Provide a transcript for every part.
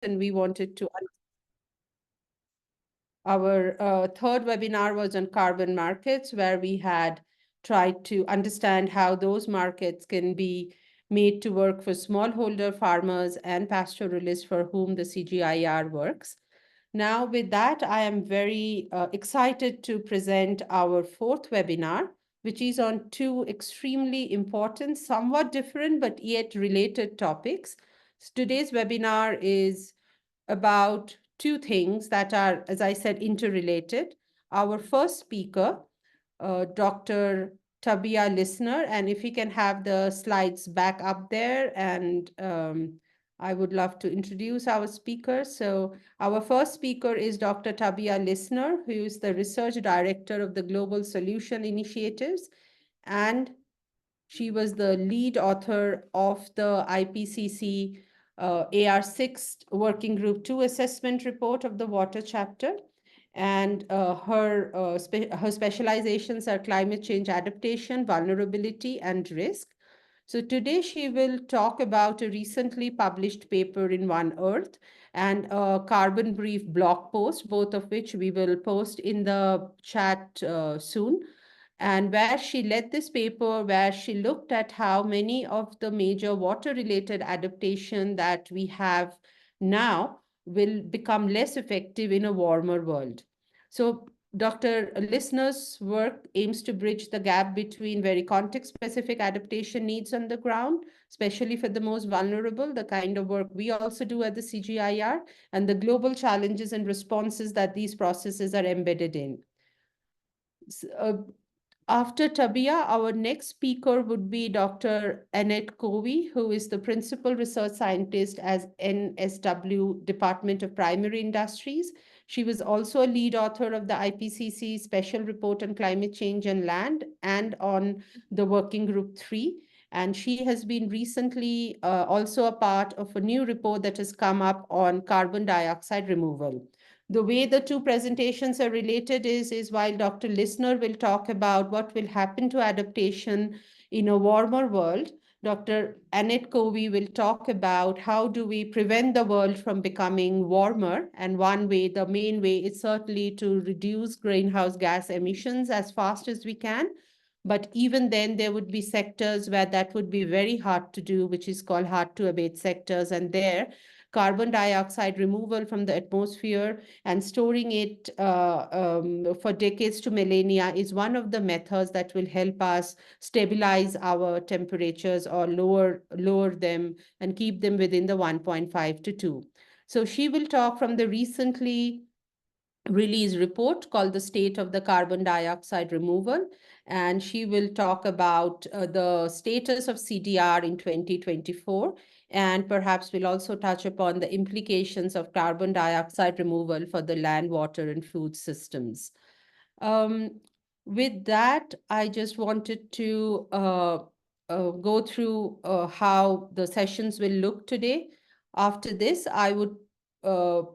and we wanted to. Our third webinar was on carbon markets, where we had tried to understand how those markets can be made to work for smallholder farmers and pastoralists for whom the CGIAR works. Now, with that, I am very excited to present our fourth webinar, which is on two extremely important, somewhat different, but yet related topics. Today's webinar is about two things that are, as I said, interrelated. Our first speaker, Dr. Tabea Lissner, and if we can have the slides back up there, and I would love to introduce our speaker. So our first speaker is Dr. Tabea Lissner, who is the Research Director of the Global Solution Initiatives, and she was the lead author of the IPCC AR6 Working Group 2 Assessment Report of the Water Chapter. And her specializations are climate change adaptation, vulnerability, and risk. So today she will talk about a recently published paper in One Earth and a Carbon Brief blog post, both of which we will post in the chat soon. And where she led this paper, where she looked at how many of the major water-related adaptation that we have now will become less effective in a warmer world. So Dr. Lissner's work aims to bridge the gap between very context-specific adaptation needs on the ground, especially for the most vulnerable, the kind of work we also do at the CGIAR, and the global challenges and responses that these processes are embedded in. After Tabea, our next speaker would be Dr. Annette Covey, who is the Principal Research Scientist as NSW Department of Primary Industries. She was also a lead author of the IPCC Special Report on Climate Change and Land and on the Working Group 3. And she has been recently also a part of a new report that has come up on carbon dioxide removal. The way the two presentations are related is while Dr. Lissner will talk about what will happen to adaptation in a warmer world, Dr. Annette Covey will talk about how do we prevent the world from becoming warmer. And one way, the main way, is certainly to reduce greenhouse gas emissions as fast as we can. But even then, there would be sectors where that would be very hard to do, which is called hard to abate sectors. And there, carbon dioxide removal from the atmosphere and storing it for decades to millennia is one of the methods that will help us stabilize our temperatures or lower them and keep them within the 1.5 to 2. So she will talk from the recently released report called The State of the Carbon Dioxide Removal, and she will talk about the status of CDR in 2024, and perhaps we'll also touch upon the implications of carbon dioxide removal for the land, water, and food systems. With that, I just wanted to go through how the sessions will look today. After this, I would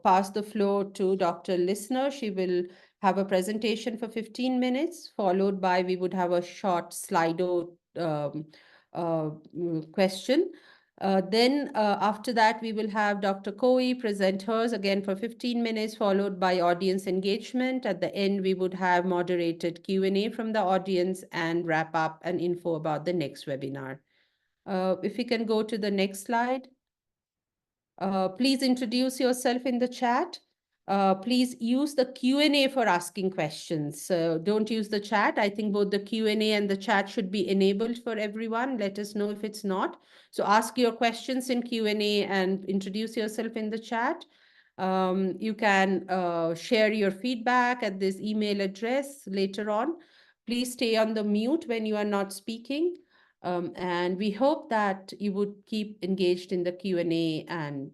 pass the floor to Dr. Lissner. She will have a presentation for 15 minutes, followed by we would have a short Slido question. Then after that, we will have Dr. Covey present hers again for 15 minutes, followed by audience engagement. At the end, we would have moderated Q&A from the audience and wrap up and info about the next webinar. If we can go to the next slide. Please introduce yourself in the chat. Please use the Q&A for asking questions. So don't use the chat. I think both the Q&A and the chat should be enabled for everyone. Let us know if it's not. So ask your questions in Q&A and introduce yourself in the chat. You can share your feedback at this email address later on. Please stay on the mute when you are not speaking. And we hope that you would keep engaged in the Q&A and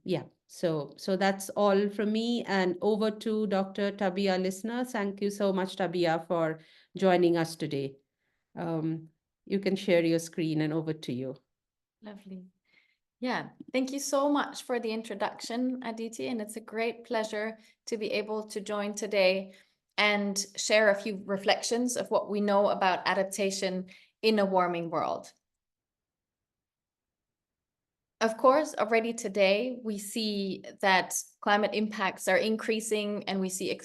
yeah. So that's all from me, and over to Dr. Tabea Lissner. Thank you so much, Tabea, for joining us today. You can share your screen, and over to you. Lovely. Yeah, thank you so much for the introduction, Aditi, and it's a great pleasure to be able to join today and share a few reflections of what we know about adaptation in a warming world. Of course, already today, we see that climate impacts are increasing and we see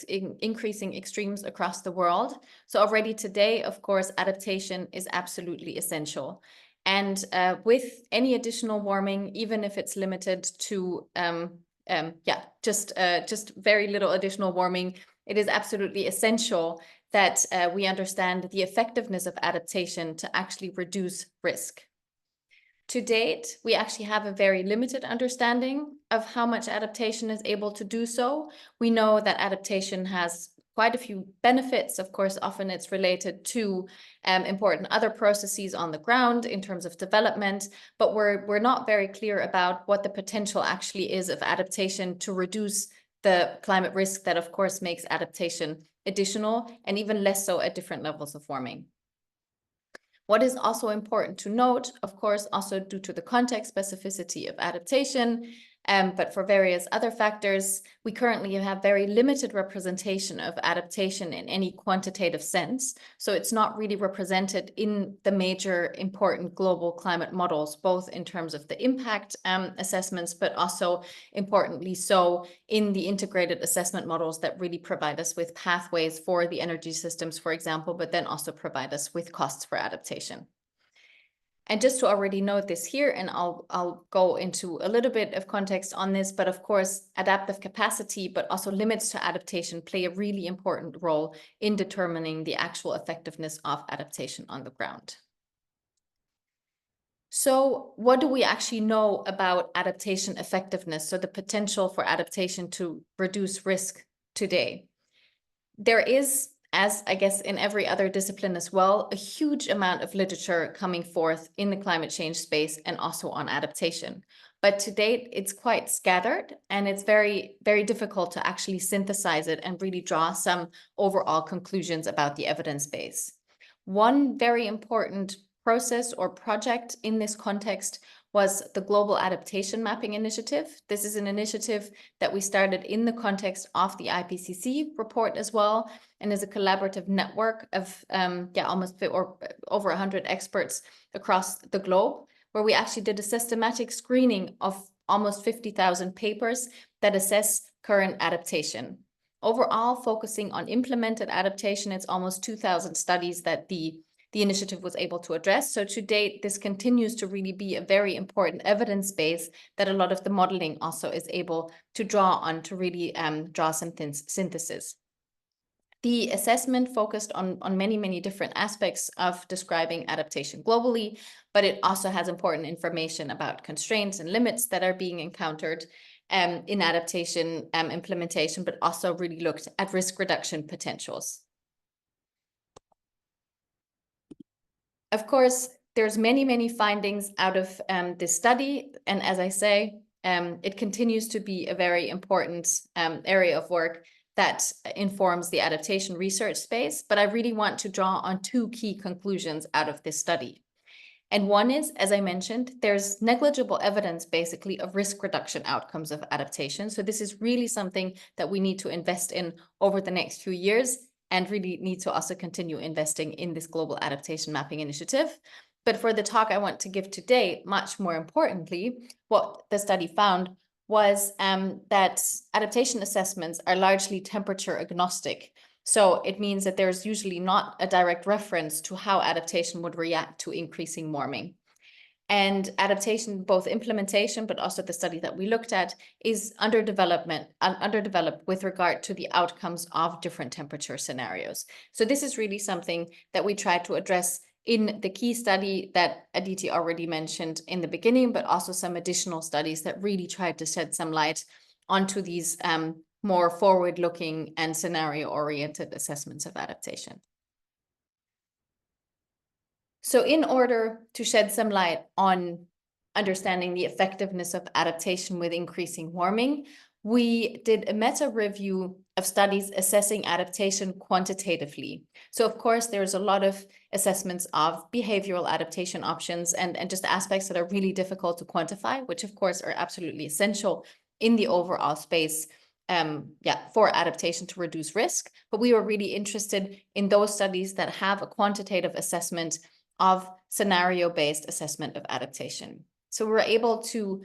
increasing extremes across the world. So already today, of course, adaptation is absolutely essential. And with any additional warming, even if it's limited to just very little additional warming, it is absolutely essential that we understand the effectiveness of adaptation to actually reduce risk. To date, we actually have a very limited understanding of how much adaptation is able to do so. We know that adaptation has quite a few benefits. Of course, often it's related to important other processes on the ground in terms of development, but we're not very clear about what the potential actually is of adaptation to reduce the climate risk that, of course, makes adaptation additional and even less so at different levels of warming. What is also important to note, of course, also due to the context specificity of adaptation, but for various other factors, we currently have very limited representation of adaptation in any quantitative sense. So it's not really represented in the major important global climate models, both in terms of the impact assessments, but also importantly so in the integrated assessment models that really provide us with pathways for the energy systems, for example, but then also provide us with costs for adaptation. And just to already note this here, and I'll go into a little bit of context on this, but of course, adaptive capacity, but also limits to adaptation play a really important role in determining the actual effectiveness of adaptation on the ground. So what do we actually know about adaptation effectiveness? So the potential for adaptation to reduce risk today. There is, as I guess in every other discipline as well, a huge amount of literature coming forth in the climate change space and also on adaptation. But to date, it's quite scattered and it's very, very difficult to actually synthesize it and really draw some overall conclusions about the evidence base. One very important process or project in this context was the Global Adaptation Mapping Initiative. This is an initiative that we started in the context of the IPCC report as well, and is a collaborative network of over 100 experts across the globe, where we actually did a systematic screening of almost 50,000 papers that assess current adaptation. Overall, focusing on implemented adaptation, it's almost 2,000 studies that the initiative was able to address. So to date, this continues to really be a very important evidence base that a lot of the modeling also is able to draw on to really draw some synthesis. The assessment focused on many, many different aspects of describing adaptation globally, but it also has important information about constraints and limits that are being encountered in adaptation implementation, but also really looked at risk reduction potentials. Of course, there's many, many findings out of this study. And as I say, it continues to be a very important area of work that informs the adaptation research space. But I really want to draw on two key conclusions out of this study. And one is, as I mentioned, there's negligible evidence basically of risk reduction outcomes of adaptation. So this is really something that we need to invest in over the next few years, and really need to also continue investing in this Global Adaptation Mapping Initiative. But for the talk I want to give today, much more importantly, what the study found was that adaptation assessments are largely temperature agnostic. So it means that there's usually not a direct reference to how adaptation would react to increasing warming. And adaptation, both implementation, but also the study that we looked at, is underdeveloped with regard to the outcomes of different temperature scenarios. So this is really something that we try to address in the key study that Aditi already mentioned in the beginning, but also some additional studies that really tried to shed some light onto these more forward-looking and scenario-oriented assessments of adaptation. So in order to shed some light on understanding the effectiveness of adaptation with increasing warming, we did a meta review of studies assessing adaptation quantitatively. So of course, there's a lot of assessments of behavioral adaptation options and just aspects that are really difficult to quantify, which of course are absolutely essential in the overall space for adaptation to reduce risk. But we were really interested in those studies that have a quantitative assessment of scenario-based assessment of adaptation. So we're able to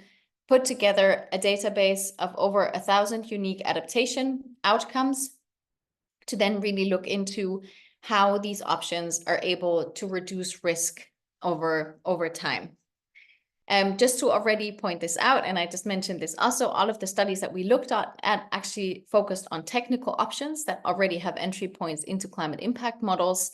put together a database of over 1,000 unique adaptation outcomes to then really look into how these options are able to reduce risk over time. Just to already point this out, and I just mentioned this also, all of the studies that we looked at actually focused on technical options that already have entry points into climate impact models.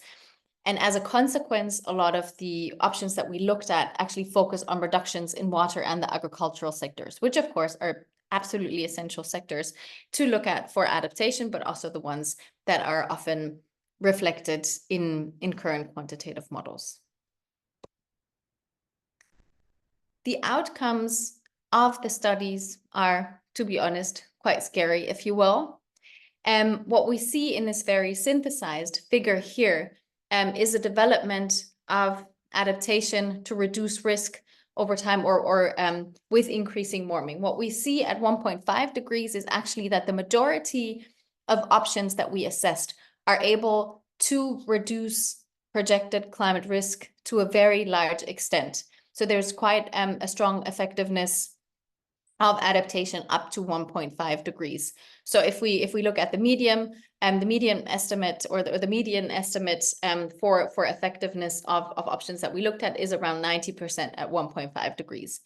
And as a consequence, a lot of the options that we looked at actually focus on reductions in water and the agricultural sectors, which of course are absolutely essential sectors to look at for adaptation, but also the ones that are often reflected in current quantitative models. The outcomes of the studies are, to be honest, quite scary, if you will. What we see in this very synthesized figure here is a development of adaptation to reduce risk over time or with increasing warming. What we see at 1.5 degrees is actually that the majority of options that we assessed are able to reduce projected climate risk to a very large extent. So there's quite a strong effectiveness of adaptation up to 1.5 degrees. So if we look at the median estimate or the median estimate for effectiveness of options that we looked at is around 90% at 1.5 degrees.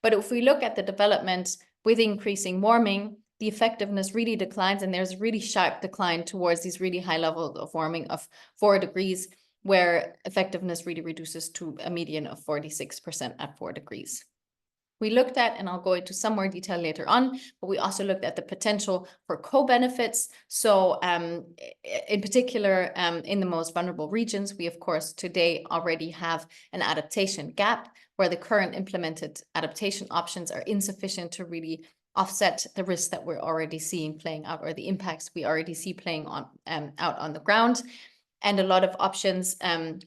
But if we look at the development with increasing warming, the effectiveness really declines, and there's a really sharp decline towards these really high levels of warming of 4 degrees, where effectiveness really reduces to a median of 46% at 4 degrees. We looked at, and I'll go into some more detail later on, but we also looked at the potential for co-benefits. So in particular, in the most vulnerable regions, we of course today already have an adaptation gap where the current implemented adaptation options are insufficient to really offset the risks that we're already seeing playing out, or the impacts we already see playing on out on the ground. And a lot of options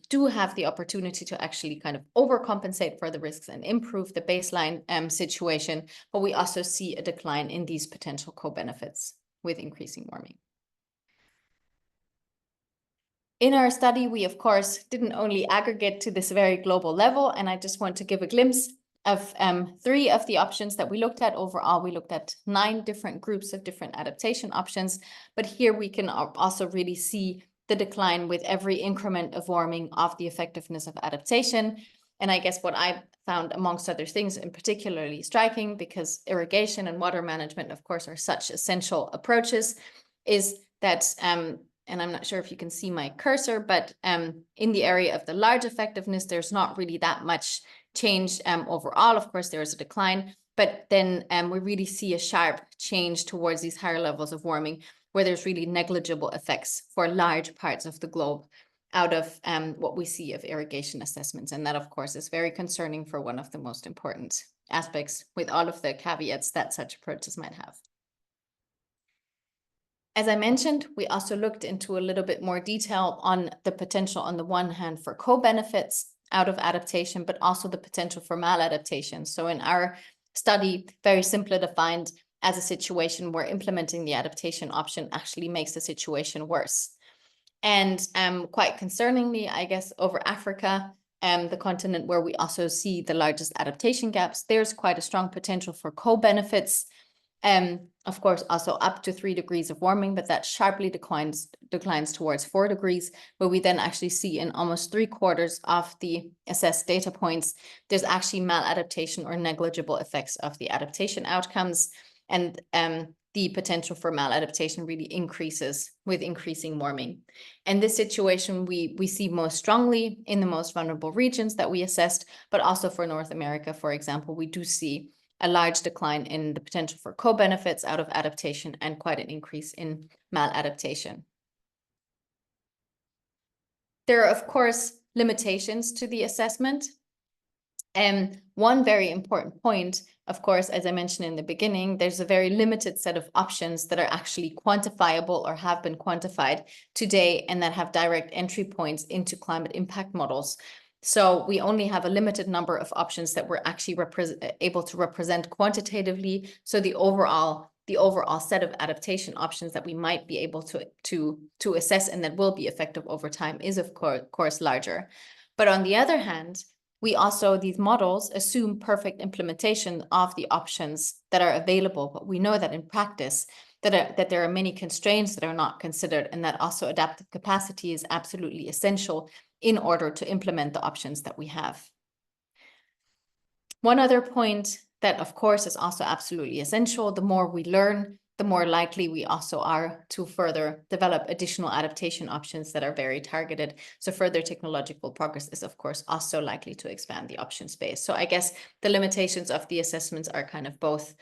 do have the opportunity to actually kind of overcompensate for the risks and improve the baseline situation. But we also see a decline in these potential co-benefits with increasing warming. In our study, we, of course, didn't only aggregate to this very global level. And I just want to give a glimpse of 3 of the options that we looked at. Overall, we looked at 9 different groups of different adaptation options. But here we can also really see the decline with every increment of warming of the effectiveness of adaptation. And I guess what I found, amongst other things, in particularly striking, because irrigation and water management, of course, are such essential approaches, is that, and I'm not sure if you can see my cursor, but in the area of the large effectiveness, there's not really that much change overall. Of course, there is a decline, but then we really see a sharp change towards these higher levels of warming, where there's really negligible effects for large parts of the globe out of what we see of irrigation assessments. And that, of course, is very concerning for one of the most important aspects, with all of the caveats that such approaches might have. As I mentioned, we also looked into a little bit more detail on the potential, on the one hand, for co-benefits out of adaptation, but also the potential for maladaptation. So in our study, very simply defined, as a situation where implementing the adaptation option actually makes the situation worse. And quite concerningly, I guess, over Africa, the continent where we also see the largest adaptation gaps, there's quite a strong potential for co-benefits. Of course, also up to 3 degrees of warming, but that sharply declines towards 4 degrees, where we then actually see in almost 3/4 of the assessed data points, there's actually maladaptation or negligible effects of the adaptation outcomes. And the potential for maladaptation really increases with increasing warming. And this situation we see most strongly in the most vulnerable regions that we assessed, but also for North America, for example, we do see a large decline in the potential for co-benefits out of adaptation and quite an increase in maladaptation. There are, of course, limitations to the assessment. And one very important point, of course, as I mentioned in the beginning, there's a very limited set of options that are actually quantifiable or have been quantified today and that have direct entry points into climate impact models. So we only have a limited number of options that we're actually able to represent quantitatively. So the overall set of adaptation options that we might be able to assess and that will be effective over time is, of course, larger. But on the other hand, these models assume perfect implementation of the options that are available, but we know that in practice, that there are many constraints that are not considered, and that also adaptive capacity is absolutely essential in order to implement the options that we have. One other point that, of course, is also absolutely essential: the more we learn, the more likely we also are to further develop additional adaptation options that are very targeted. So further technological progress is, of course, also likely to expand the option space. So I guess the limitations of the assessments are kind of both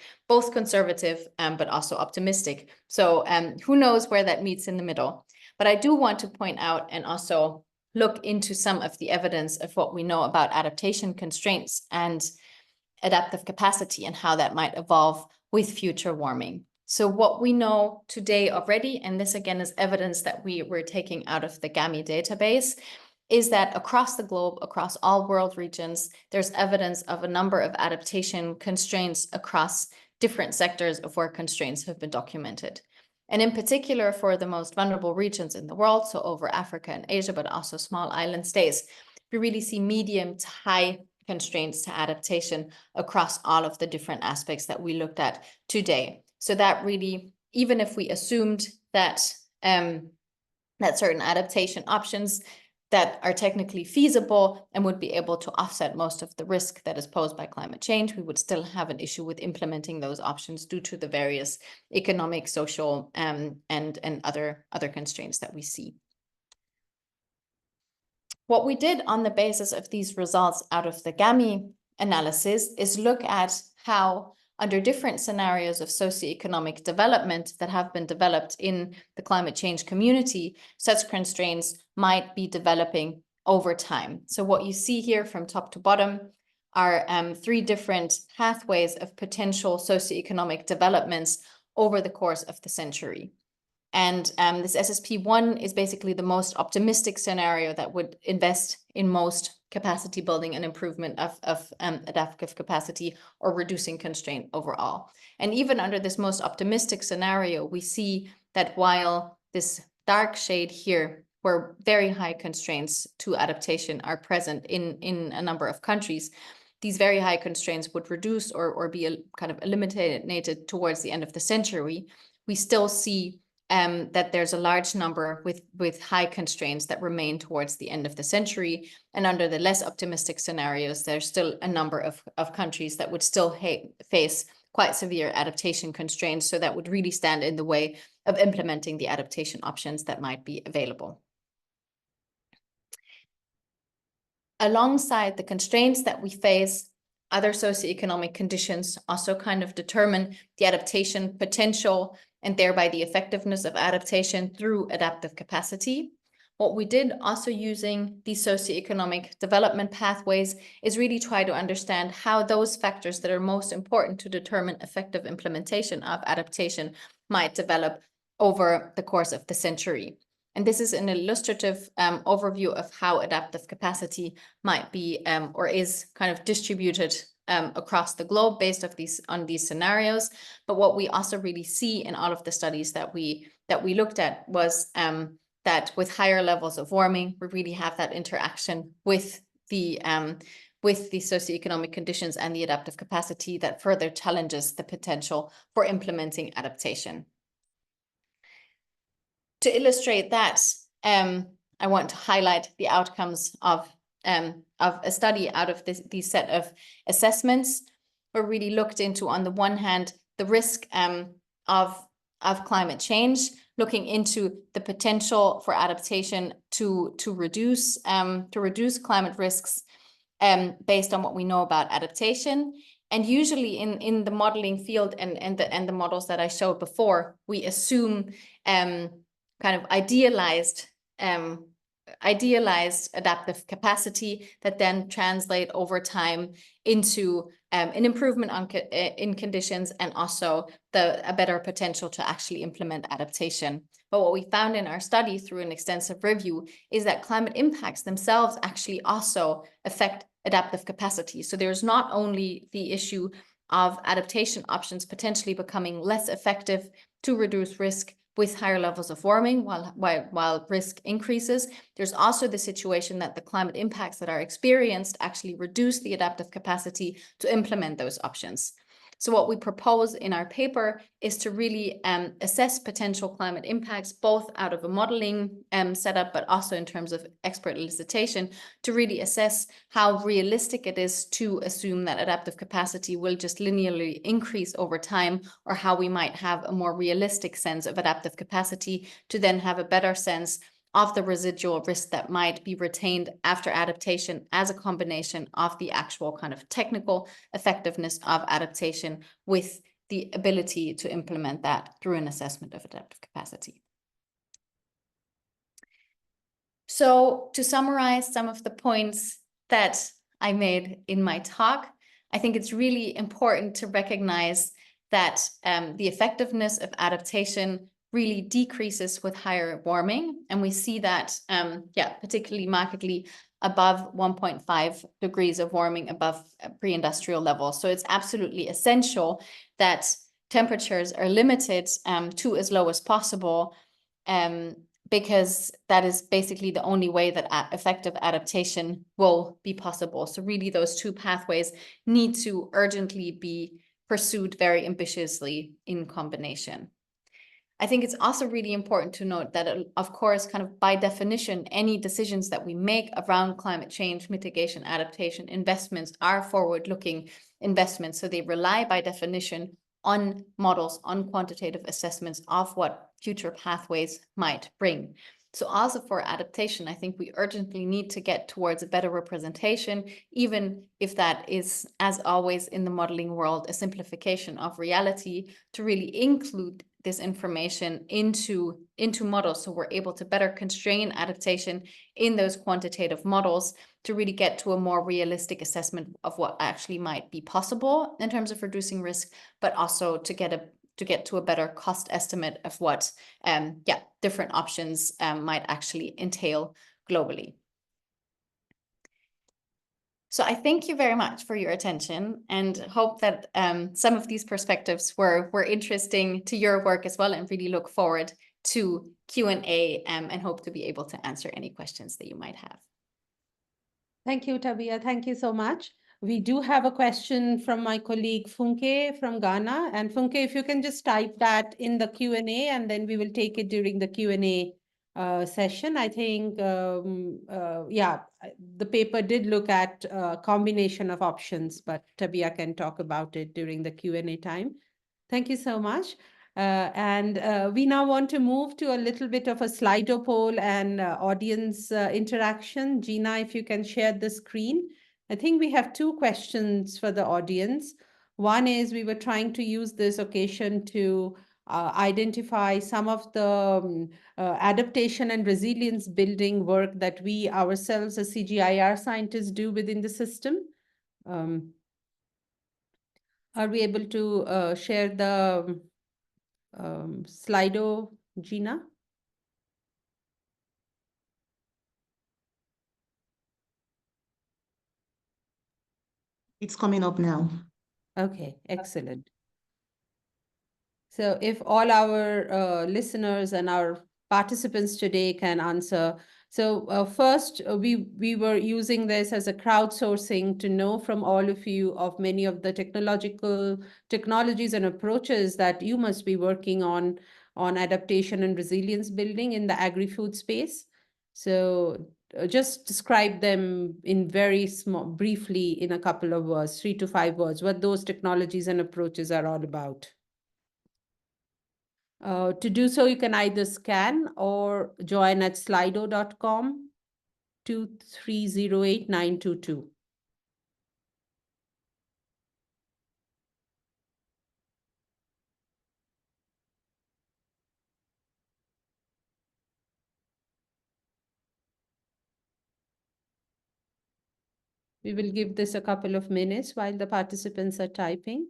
conservative, but also optimistic. So who knows where that meets in the middle? But I do want to point out and also look into some of the evidence of what we know about adaptation constraints and adaptive capacity and how that might evolve with future warming. So what we know today already, and this again is evidence that we were taking out of the GAMI database, is that across the globe, across all world regions, there's evidence of a number of adaptation constraints across different sectors of where constraints have been documented. And in particular for the most vulnerable regions in the world, so over Africa and Asia, but also small island states, we really see medium to high constraints to adaptation across all of the different aspects that we looked at today. So that really, even if we assumed that that certain adaptation options that are technically feasible and would be able to offset most of the risk that is posed by climate change, we would still have an issue with implementing those options due to the various economic, social, and other constraints that we see. What we did on the basis of these results out of the GAMI analysis is look at how, under different scenarios of socioeconomic development that have been developed in the climate change community, such constraints might be developing over time. So what you see here from top to bottom are 3 different pathways of potential socioeconomic developments over the course of the century. And this SSP1 is basically the most optimistic scenario that would invest in most capacity building and improvement of adaptive capacity or reducing constraint overall. And even under this most optimistic scenario, we see that while this dark shade here, where very high constraints to adaptation are present in a number of countries, these very high constraints would reduce or be kind of eliminated towards the end of the century. We still see that there's a large number with high constraints that remain towards the end of the century. And under the less optimistic scenarios, there's still a number of countries that would still face quite severe adaptation constraints. So that would really stand in the way of implementing the adaptation options that might be available. Alongside the constraints that we face, other socioeconomic conditions also kind of determine the adaptation potential and thereby the effectiveness of adaptation through adaptive capacity. What we did also using these socioeconomic development pathways is really try to understand how those factors that are most important to determine effective implementation of adaptation might develop over the course of the century. And this is an illustrative overview of how adaptive capacity might be or is kind of distributed across the globe based on these scenarios. But what we also really see in all of the studies that we looked at was that with higher levels of warming, we really have that interaction with the socioeconomic conditions and the adaptive capacity that further challenges the potential for implementing adaptation. To illustrate that, I want to highlight the outcomes of a study out of these set of assessments. We really looked into, on the one hand, the risk of climate change, looking into the potential for adaptation to reduce climate risks based on what we know about adaptation. And usually in the modeling field and the models that I showed before, we assume kind of idealized adaptive capacity that then translate over time into an improvement in conditions and also a better potential to actually implement adaptation. But what we found in our study through an extensive review is that climate impacts themselves actually also affect adaptive capacity. So there's not only the issue of adaptation options potentially becoming less effective to reduce risk, with higher levels of warming while risk increases. There's also the situation that the climate impacts that are experienced actually reduce the adaptive capacity to implement those options. So what we propose in our paper is to really assess potential climate impacts, both out of a modeling setup, but also in terms of expert elicitation, to really assess how realistic it is to assume that adaptive capacity will just linearly increase over time, or how we might have a more realistic sense of adaptive capacity to then have a better sense of the residual risk that might be retained after adaptation as a combination of the actual kind of technical effectiveness of adaptation with the ability to implement that through an assessment of adaptive capacity. So to summarize some of the points that I made in my talk, I think it's really important to recognize that the effectiveness of adaptation really decreases with higher warming. And we see that, particularly markedly above 1.5 degrees of warming above pre-industrial levels. So it's absolutely essential that temperatures are limited to as low as possible, because that is basically the only way that effective adaptation will be possible. So really those two pathways need to urgently be pursued very ambitiously in combination. I think it's also really important to note that, of course, kind of by definition, any decisions that we make around climate change, mitigation, adaptation, investments are forward-looking investments. So they rely by definition on models, on quantitative assessments of what future pathways might bring. So also for adaptation, I think we urgently need to get towards a better representation, even if that is, as always in the modeling world, a simplification of reality, to really include this information into models, so we're able to better constrain adaptation in those quantitative models to really get to a more realistic assessment of what actually might be possible in terms of reducing risk, but also to get to a better cost estimate of what different options might actually entail globally. So I thank you very much for your attention, and hope that some of these perspectives were interesting to your work as well, and really look forward to Q&A and hope to be able to answer any questions that you might have. Thank you, Tabea. Thank you so much. We do have a question from my colleague Funke from Ghana. And Funke, if you can just type that in the Q&A, and then we will take it during the Q&A session. I think, the paper did look at a combination of options, but Tabea can talk about it during the Q&A time. Thank you so much. We now want to move to a little bit of a Slido poll and audience interaction. Gina, if you can share the screen. I think we have two questions for the audience. One is, we were trying to use this occasion to identify some of the adaptation and resilience building work that we ourselves as CGIAR scientists do within the system. Are we able to share the Slido, Gina? It's coming up now. Okay, excellent. So if all our listeners and our participants today can answer. So first, we were using this as a crowdsourcing to know from all of you of many of the technologies and approaches that you must be working on adaptation and resilience building in the agri-food space. So just describe them in very briefly in a couple of words, 3 to 5 words, what those technologies and approaches are all about. To do so, you can either scan or join at slido.com 2308922. We will give this a couple of minutes while the participants are typing.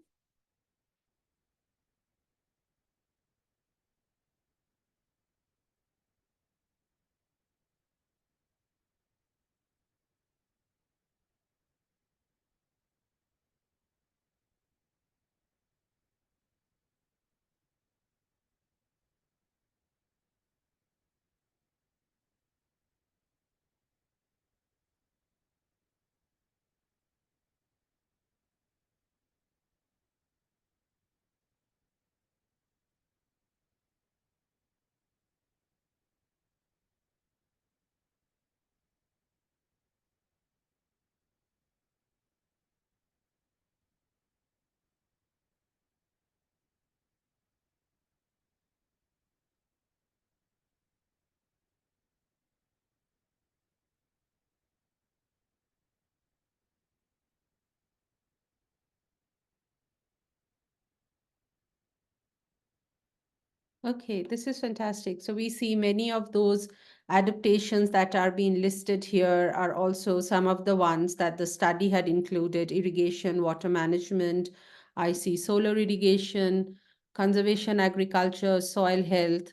Okay, this is fantastic. So we see many of those adaptations that are being listed here are also some of the ones that the study had included: irrigation, water management. I see solar irrigation, conservation agriculture, soil health,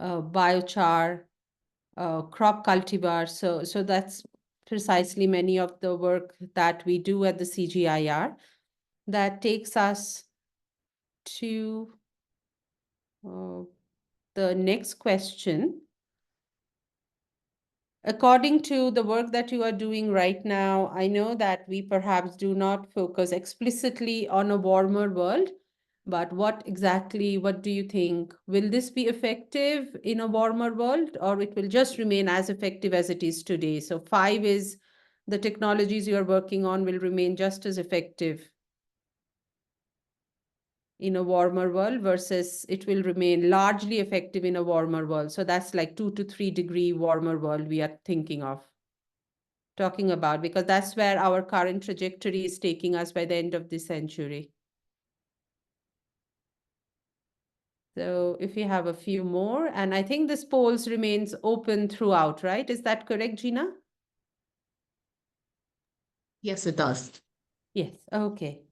biochar, crop cultivar. So that's precisely many of the work that we do at the CGIAR. That takes us to the next question. According to the work that you are doing right now, I know that we perhaps do not focus explicitly on a warmer world, but what do you think? Will this be effective in a warmer world, or it will just remain as effective as it is today? So 5 is the technologies you are working on will remain just as effective in a warmer world versus it will remain largely effective in a warmer world. So that's like 2 to 3 degree warmer world we are talking about, because that's where our current trajectory is taking us by the end of this century. So if we have a few more, and I think this polls remains open throughout, right? Is that correct, Gina? Yes, it does. Yes, okay.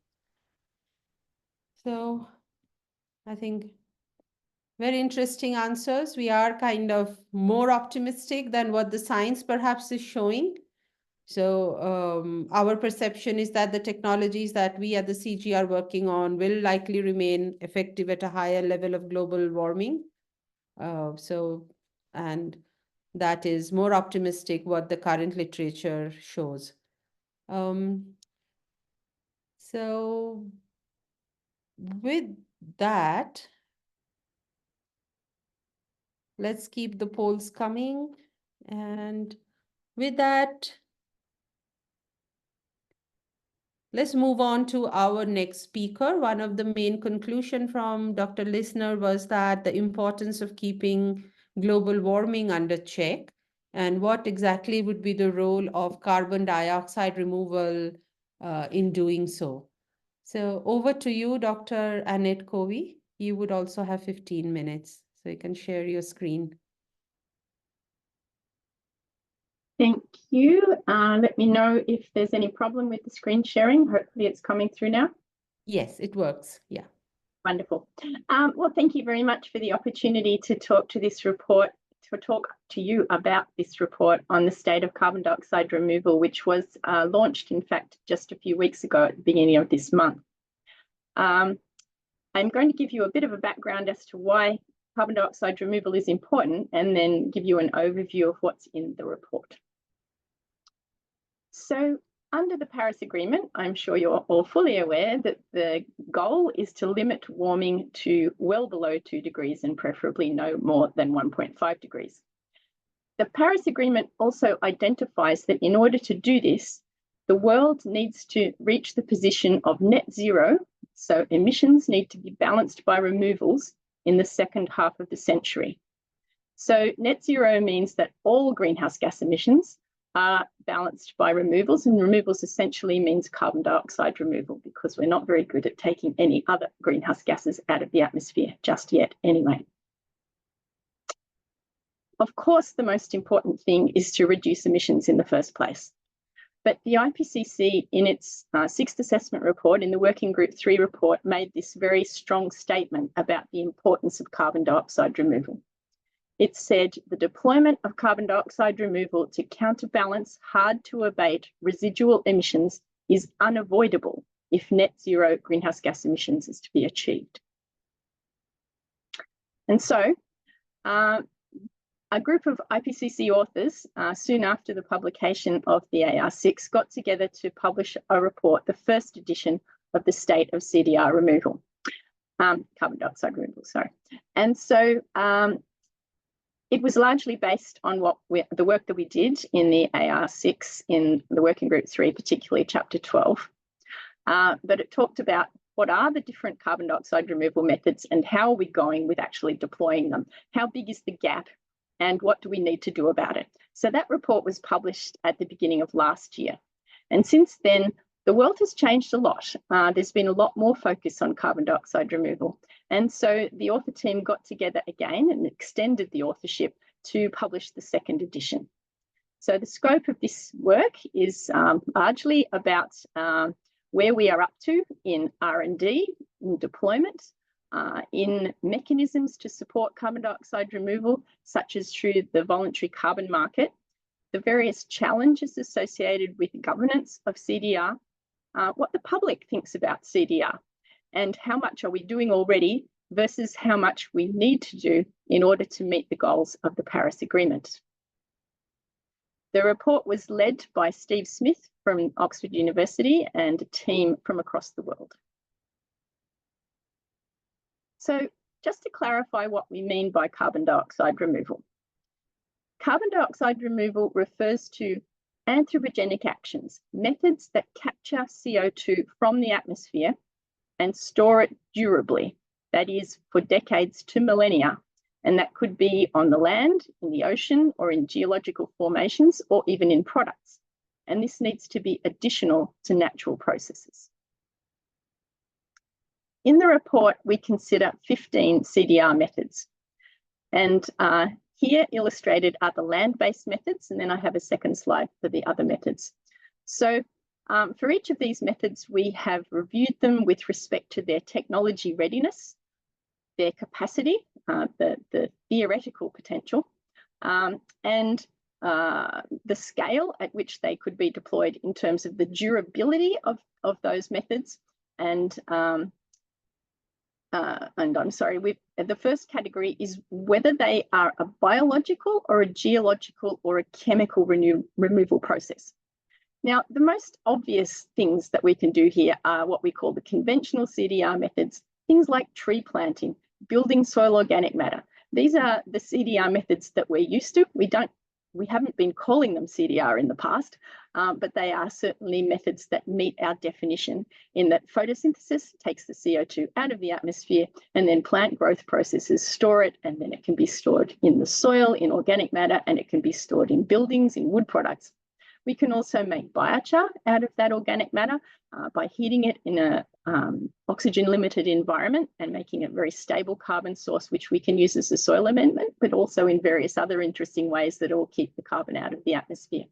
So I think very interesting answers. We are kind of more optimistic than what the science perhaps is showing. So our perception is that the technologies that we at the CG are working on will likely remain effective at a higher level of global warming. And that is more optimistic what the current literature shows. So with that, let's keep the polls coming. And with that, let's move on to our next speaker. One of the main conclusions from Dr. Lissner was that the importance of keeping global warming under check, and what exactly would be the role of carbon dioxide removal in doing so. So over to you, Dr. Annette Covey. You would also have 15 minutes, so you can share your screen. Thank you. Let me know if there's any problem with the screen sharing. Hopefully it's coming through now. Yes, it works. Yeah. Wonderful. Well, thank you very much for the opportunity to talk to this report, to talk to you about this report on the state of carbon dioxide removal, which was launched, in fact, just a few weeks ago at the beginning of this month. I'm going to give you a bit of a background as to why carbon dioxide removal is important, and then give you an overview of what's in the report. So under the Paris Agreement, I'm sure you're all fully aware that the goal is to limit warming to well below 2 degrees and preferably no more than 1.5 degrees. The Paris Agreement also identifies that in order to do this, the world needs to reach the position of net zero, so emissions need to be balanced by removals in the second half of the century. So net zero means that all greenhouse gas emissions are balanced by removals, and removals essentially means carbon dioxide removal, because we're not very good at taking any other greenhouse gases out of the atmosphere just yet anyway. Of course, the most important thing is to reduce emissions in the first place. But the IPCC, in its 6th assessment report, in the Working Group 3 report, made this very strong statement about the importance of carbon dioxide removal. It said the deployment of carbon dioxide removal to counterbalance hard-to-abate residual emissions is unavoidable if net zero greenhouse gas emissions is to be achieved. And so, a group of IPCC authors, soon after the publication of the AR6, got together to publish a report, the first edition of the state of CDR removal, carbon dioxide removal, sorry. And so it was largely based on the work that we did in the AR6 in the Working Group 3, particularly Chapter 12. But it talked about what are the different carbon dioxide removal methods and how are we going with actually deploying them? How big is the gap and what do we need to do about it? So that report was published at the beginning of last year. And since then, The world has changed a lot. There's been a lot more focus on carbon dioxide removal. And so the author team got together again and extended the authorship to publish the second edition. So the scope of this work is largely about where we are up to in R&D, in deployment, in mechanisms to support carbon dioxide removal, such as through the voluntary carbon market, the various challenges associated with governance of CDR, what the public thinks about CDR, and how much are we doing already versus how much we need to do in order to meet the goals of the Paris Agreement. The report was led by Steve Smith from Oxford University and a team from across the world. So just to clarify what we mean by carbon dioxide removal. Carbon dioxide removal refers to anthropogenic actions, methods that capture CO2 from the atmosphere and store it durably, that is, for decades to millennia. And that could be on the land, in the ocean, or in geological formations, or even in products. And this needs to be additional to natural processes. In the report, we consider 15 CDR methods. And here illustrated are the land-based methods, and then I have a second slide for the other methods. So for each of these methods, we have reviewed them with respect to their technology readiness, their capacity, the theoretical potential, and the scale at which they could be deployed in terms of the durability of those methods. And I'm sorry, the first category is whether they are a biological or a geological or a chemical removal process. Now, the most obvious things that we can do here are what we call the conventional CDR methods, things like tree planting, building soil organic matter. These are the CDR methods that we're used to. We haven't been calling them CDR in the past, but they are certainly methods that meet our definition in that photosynthesis takes the CO2 out of the atmosphere, and then plant growth processes store it, and then it can be stored in the soil, in organic matter, and it can be stored in buildings, in wood products. We can also make biochar out of that organic matter by heating it in a oxygen-limited environment and making it a very stable carbon source, which we can use as a soil amendment, but also in various other interesting ways that will keep the carbon out of the atmosphere.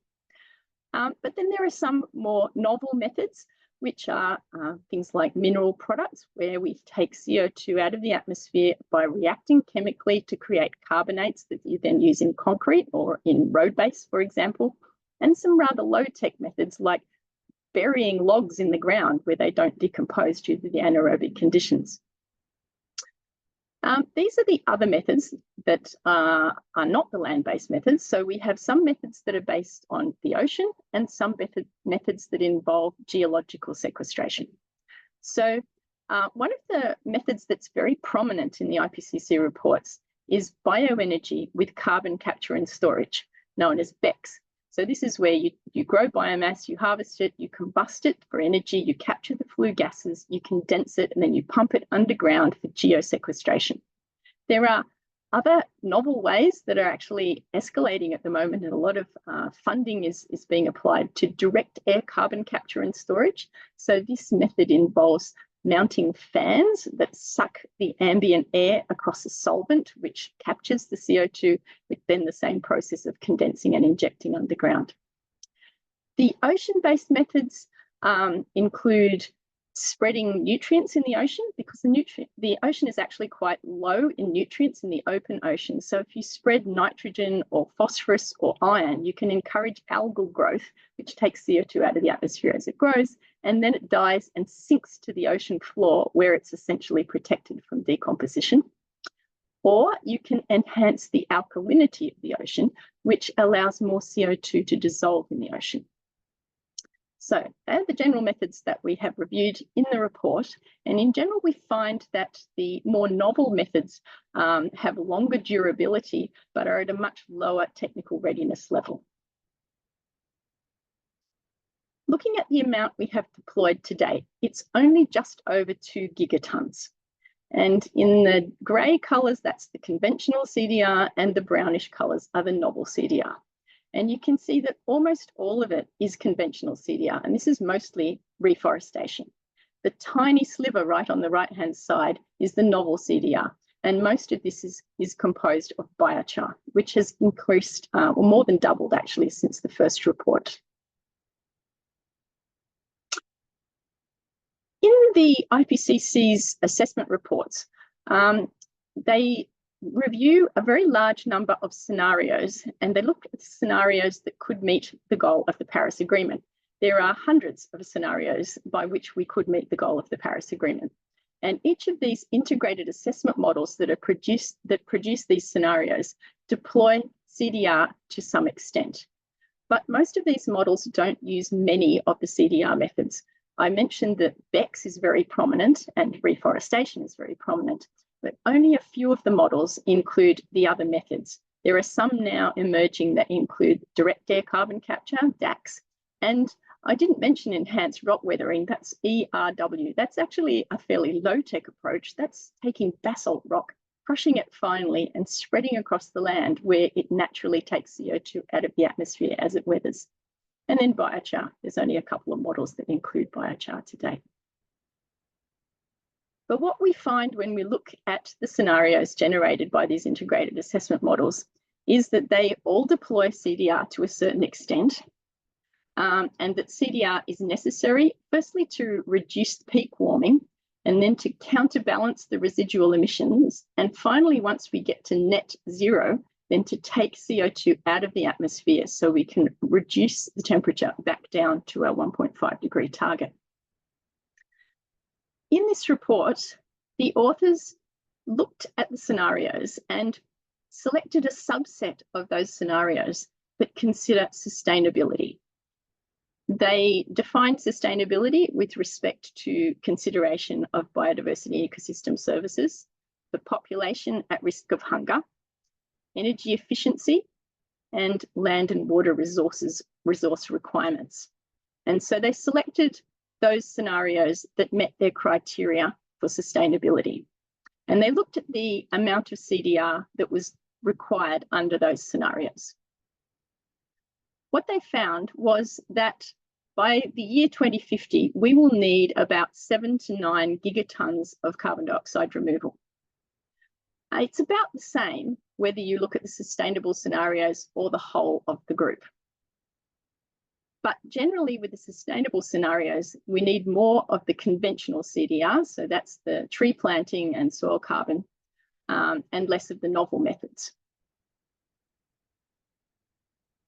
But then there are some more novel methods, which are things like mineral products, where we take CO2 out of the atmosphere by reacting chemically to create carbonates that you then use in concrete or in road base, for example, and some rather low-tech methods like burying logs in the ground where they don't decompose due to the anaerobic conditions. These are the other methods that are not the land-based methods. So we have some methods that are based on the ocean and some methods that involve geological sequestration. So one of the methods that's very prominent in the IPCC reports is bioenergy with carbon capture and storage, known as BECCS. So this is where you grow biomass, you harvest it, you combust it for energy, you capture the flue gases, you condense it, and then you pump it underground for geosequestration. There are other novel ways that are actually escalating at the moment, and a lot of funding is being applied to direct air carbon capture and storage. So this method involves mounting fans that suck the ambient air across a solvent, which captures the CO2, with then the same process of condensing and injecting underground. The ocean-based methods include spreading nutrients in the ocean, because the ocean is actually quite low in nutrients in the open ocean. So if you spread nitrogen or phosphorus or iron, you can encourage algal growth, which takes CO2 out of the atmosphere as it grows, and then it dies and sinks to the ocean floor, where it's essentially protected from decomposition. Or you can enhance the alkalinity of the ocean, which allows more CO2 to dissolve in the ocean. So they're the general methods that we have reviewed in the report. And in general, we find that the more novel methods have longer durability, but are at a much lower technical readiness level. Looking at the amount we have deployed to date, it's only just over 2 gigatons. And in the grey colours, that's the conventional CDR, and the brownish colours are the novel CDR. And you can see that almost all of it is conventional CDR, and this is mostly reforestation. The tiny sliver right on the right-hand side is the novel CDR, and most of this is composed of biochar, which has increased, or more than doubled actually since the first report. In the IPCC's assessment reports, they review a very large number of scenarios, and they look at scenarios that could meet the goal of the Paris Agreement. There are hundreds of scenarios by which we could meet the goal of the Paris Agreement. And each of these integrated assessment models that produce these scenarios deploy CDR to some extent. But most of these models don't use many of the CDR methods. I mentioned that BECCS is very prominent and reforestation is very prominent, but only a few of the models include the other methods. There are some now emerging that include direct air carbon capture, DACS, and I didn't mention enhanced rock weathering, that's ERW. That's actually a fairly low-tech approach. That's taking basalt rock, crushing it finely and spreading across the land where it naturally takes CO2 out of the atmosphere as it weathers. And then biochar, there's only a couple of models that include biochar today. But what we find when we look at the scenarios generated by these integrated assessment models is that they all deploy CDR to a certain extent, and that CDR is necessary, firstly, to reduce peak warming, and then to counterbalance the residual emissions. And finally, once we get to net zero, then to take CO2 out of the atmosphere so we can reduce the temperature back down to our 1.5 degree target. In this report, the authors looked at the scenarios and selected a subset of those scenarios that consider sustainability. They defined sustainability with respect to consideration of biodiversity ecosystem services, the population at risk of hunger, energy efficiency, and land and water resource requirements. And so they selected those scenarios that met their criteria for sustainability. And they looked at the amount of CDR that was required under those scenarios. What they found was that by the year 2050, we will need about 7 to 9 gigatons of carbon dioxide removal. It's about the same whether you look at the sustainable scenarios or the whole of the group. But generally with the sustainable scenarios, we need more of the conventional CDR, so that's the tree planting and soil carbon, and less of the novel methods.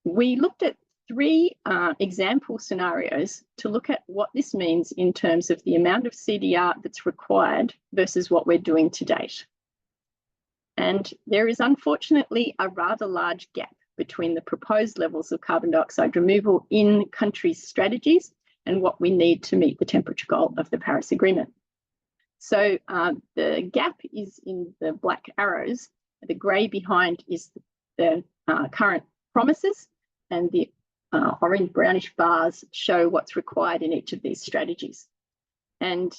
We looked at 3 example scenarios to look at what this means in terms of the amount of CDR that's required versus what we're doing to date. And there is unfortunately a rather large gap between the proposed levels of carbon dioxide removal in countries' strategies and what we need to meet the temperature goal of the Paris Agreement. So the gap is in the black arrows. The grey behind is the current promises, and the orange brownish bars show what's required in each of these strategies. And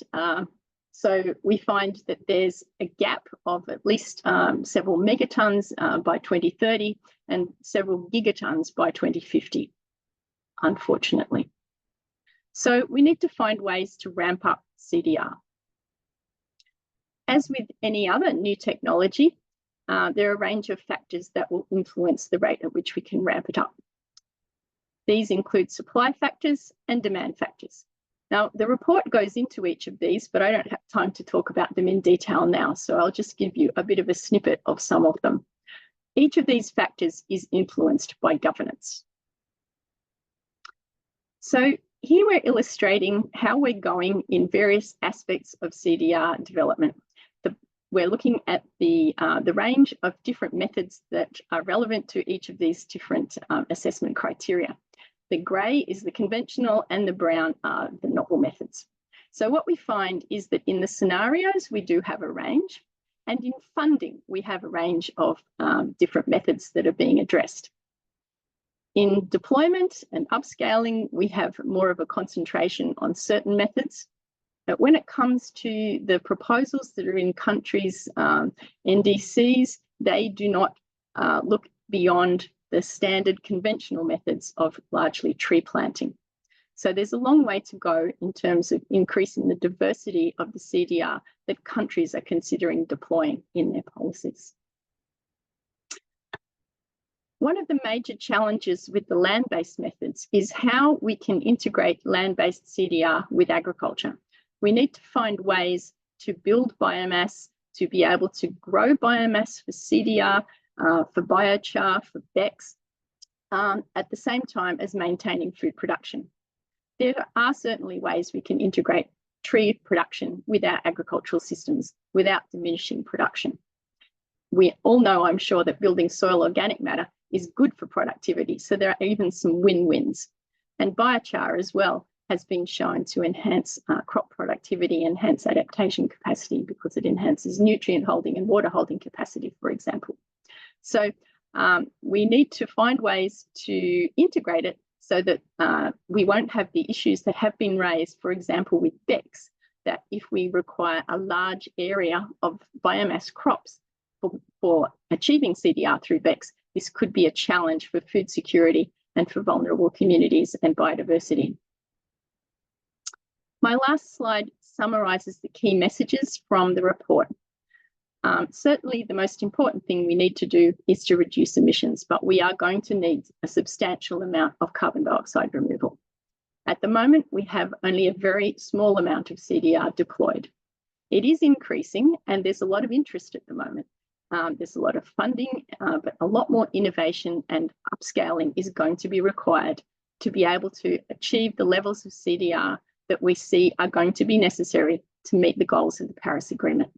so we find that there's a gap of at least several megatons by 2030 and several gigatons by 2050, unfortunately. So we need to find ways to ramp up CDR. As with any other new technology, there are a range of factors that will influence the rate at which we can ramp it up. These include supply factors and demand factors. Now, the report goes into each of these, but I don't have time to talk about them in detail now, so I'll just give you a bit of a snippet of some of them. Each of these factors is influenced by governance. So here we're illustrating how we're going in various aspects of CDR development. We're looking at the range of different methods that are relevant to each of these different assessment criteria. The grey is the conventional and the brown are the novel methods. So what we find is that in the scenarios, we do have a range, and in funding, we have a range of different methods that are being addressed. In deployment and upscaling, we have more of a concentration on certain methods. But when it comes to the proposals that are in countries' NDCs, they do not look beyond the standard conventional methods of largely tree planting. So there's a long way to go in terms of increasing the diversity of the CDR that countries are considering deploying in their policies. One of the major challenges with the land-based methods is how we can integrate land-based CDR with agriculture. We need to find ways to build biomass, to be able to grow biomass for CDR, for biochar, for BECCS, at the same time as maintaining food production. There are certainly ways we can integrate tree production with our agricultural systems without diminishing production. We all know, I'm sure, that building soil organic matter is good for productivity, so there are even some win-wins. And biochar as well has been shown to enhance crop productivity, enhance adaptation capacity, because it enhances nutrient holding and water holding capacity, for example. So we need to find ways to integrate it so that we won't have the issues that have been raised, for example, with BECCS, that if we require a large area of biomass crops for achieving CDR through BECCS, this could be a challenge for food security and for vulnerable communities and biodiversity. My last slide summarises the key messages from the report. Certainly, the most important thing we need to do is to reduce emissions, but we are going to need a substantial amount of carbon dioxide removal. At the moment, we have only a very small amount of CDR deployed. It is increasing, and there's a lot of interest at the moment. There's a lot of funding, but a lot more innovation and upscaling is going to be required to be able to achieve the levels of CDR that we see are going to be necessary to meet the goals of the Paris Agreement.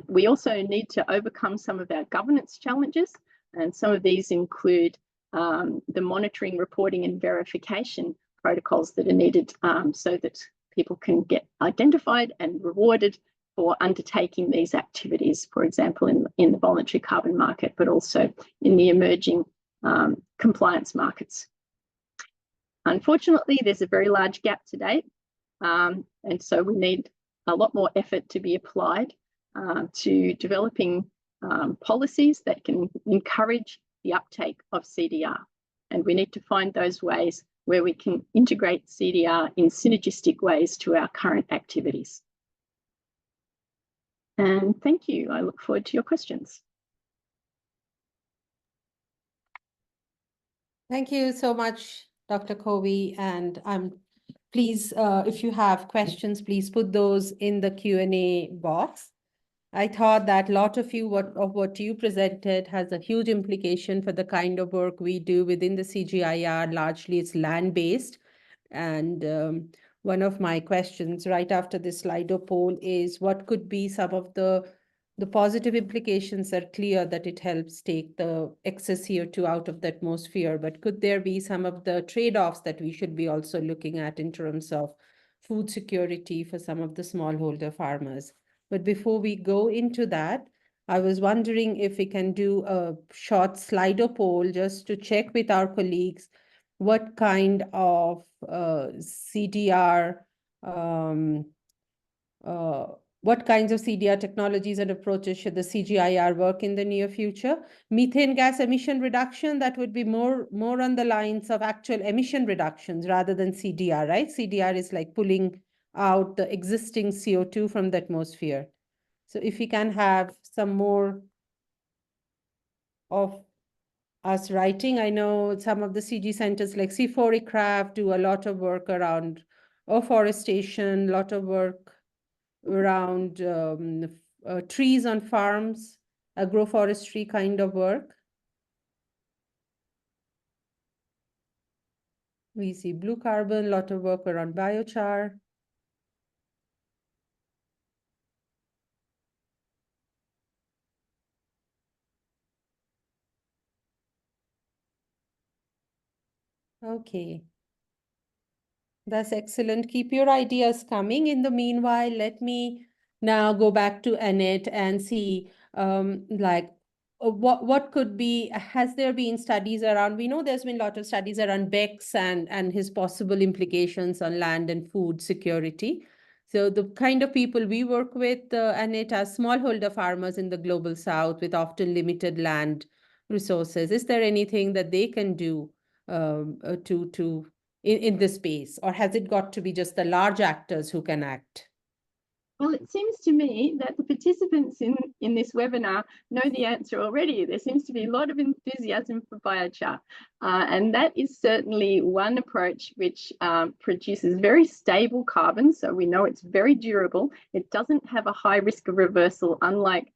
We also need to overcome some of our governance challenges, and some of these include the monitoring, reporting and verification protocols that are needed so that people can get identified and rewarded for undertaking these activities, for example, in the voluntary carbon market, but also in the emerging compliance markets. Unfortunately, there's a very large gap to date, and so we need a lot more effort to be applied to developing policies that can encourage the uptake of CDR. And we need to find those ways where we can integrate CDR in synergistic ways to our current activities. And thank you. I look forward to your questions. Thank you so much, Dr. Covey. And please, if you have questions, please put those in the Q&A box. I thought that a lot of what you presented has a huge implication for the kind of work we do within the CGIAR. Largely, it's land-based. And one of my questions right after this Slido poll is what could be some of the positive implications are clear that it helps take the excess CO2 out of the atmosphere, but could there be some of the trade-offs that we should be also looking at in terms of food security for some of the smallholder farmers? But before we go into that, I was wondering if we can do a short Slido poll just to check with our colleagues what kind of CDR, what kinds of CDR technologies and approaches should the CGIAR work in the near future? Methane gas emission reduction, that would be more on the lines of actual emission reductions rather than CDR, right? CDR is like pulling out the existing CO2 from the atmosphere. So if we can have some more of us writing, I know some of the CG centers like C4ICRAF do a lot of work around afforestation, a lot of work around trees on farms, agroforestry kind of work. We see blue carbon, a lot of work around biochar. Okay. That's excellent. Keep your ideas coming. In the meanwhile, let me now go back to Annette and see what could be, has there been studies around, we know there's been a lot of studies around BECCS and his possible implications on land and food security. So the kind of people we work with, Annette, are smallholder farmers in the global south with often limited land resources? Is there anything that they can do in this space, or has it got to be just the large actors who can act? Well, it seems to me that the participants in this webinar know the answer already. There seems to be a lot of enthusiasm for biochar, and that is certainly one approach which produces very stable carbon, so we know it's very durable. It doesn't have a high risk of reversal, unlike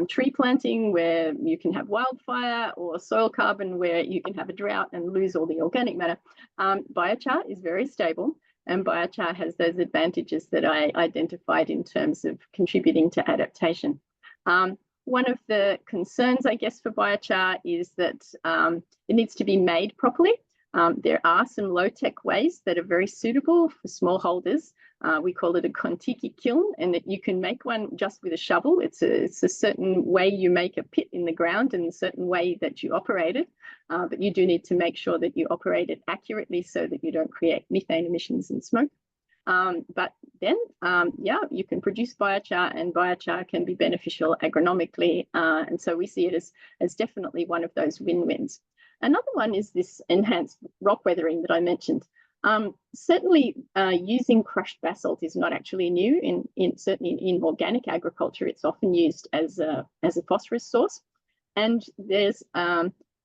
tree planting, where you can have wildfire, or soil carbon, where you can have a drought and lose all the organic matter. Biochar is very stable. And biochar has those advantages that I identified in terms of contributing to adaptation. One of the concerns, I guess, for biochar is that it needs to be made properly. There are some low-tech ways that are very suitable for smallholders. We call it a kontiki kiln, and that you can make one just with a shovel. It's a certain way you make a pit in the ground and a certain way that you operate it. But you do need to make sure that you operate it accurately so that you don't create methane emissions and smoke. But then, yeah, you can produce biochar, and biochar can be beneficial agronomically. And so we see it as definitely one of those win-wins. Another one is this enhanced rock weathering that I mentioned. Certainly, using crushed basalt is not actually new. Certainly in organic agriculture, it's often used as a phosphorus source. And there's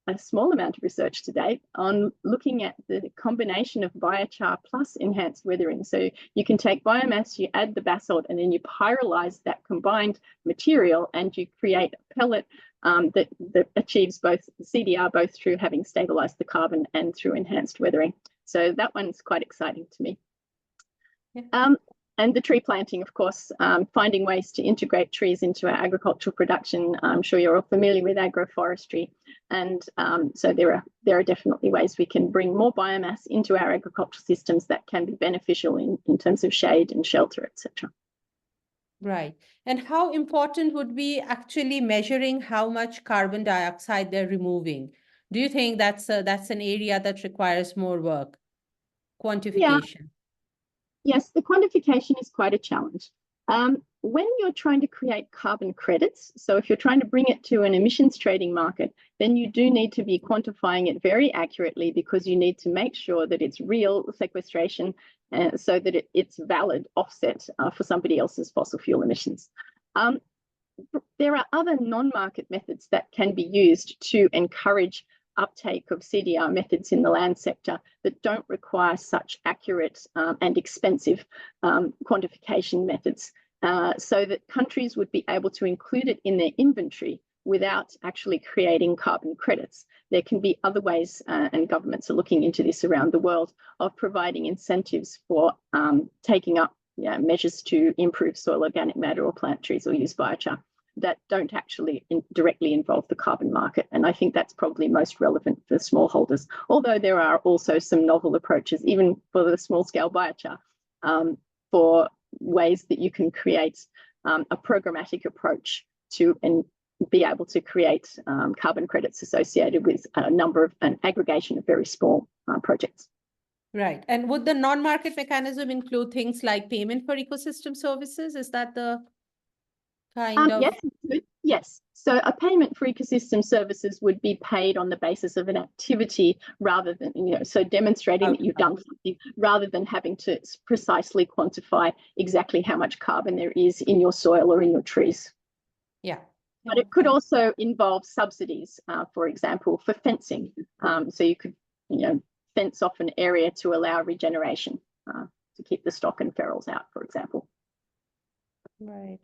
a small amount of research to date on looking at the combination of biochar plus enhanced weathering. So you can take biomass, you add the basalt, and then you pyrolyze that combined material, and you create a pellet that achieves both CDR, both through having stabilized the carbon and through enhanced weathering. So that one's quite exciting to me. Yeah. And the tree planting, of course, finding ways to integrate trees into our agricultural production. I'm sure you're all familiar with agroforestry. And so there are definitely ways we can bring more biomass into our agricultural systems that can be beneficial in terms of shade and shelter, etc. Right. And how important would be actually measuring how much carbon dioxide they're removing? Do you think that's an area that requires more work? Quantification. Yes, the quantification is quite a challenge. When you're trying to create carbon credits, so if you're trying to bring it to an emissions trading market, then you do need to be quantifying it very accurately, because you need to make sure that it's real sequestration, so that it's valid offset for somebody else's fossil fuel emissions. There are other non-market methods that can be used to encourage uptake of CDR methods in the land sector that don't require such accurate and expensive quantification methods, so that countries would be able to include it in their inventory without actually creating carbon credits. There can be other ways, and governments are looking into this around the world, of providing incentives for taking up measures to improve soil organic matter or plant trees or use biochar that don't actually directly involve the carbon market. And I think that's probably most relevant for smallholders, although there are also some novel approaches, even for the small-scale biochar, for ways that you can create a programmatic approach to and be able to create carbon credits associated with an aggregation of very small projects. Right. And would the non-market mechanism include things like payment for ecosystem services? Is that the kind of... Yes. So a payment for ecosystem services would be paid on the basis of an activity rather than, so demonstrating that you've done something, rather than having to precisely quantify exactly how much carbon there is in your soil or in your trees. Yeah. But it could also involve subsidies, for example, for fencing. So you could, fence off an area to allow regeneration, to keep the stock and ferals out, for example. Right.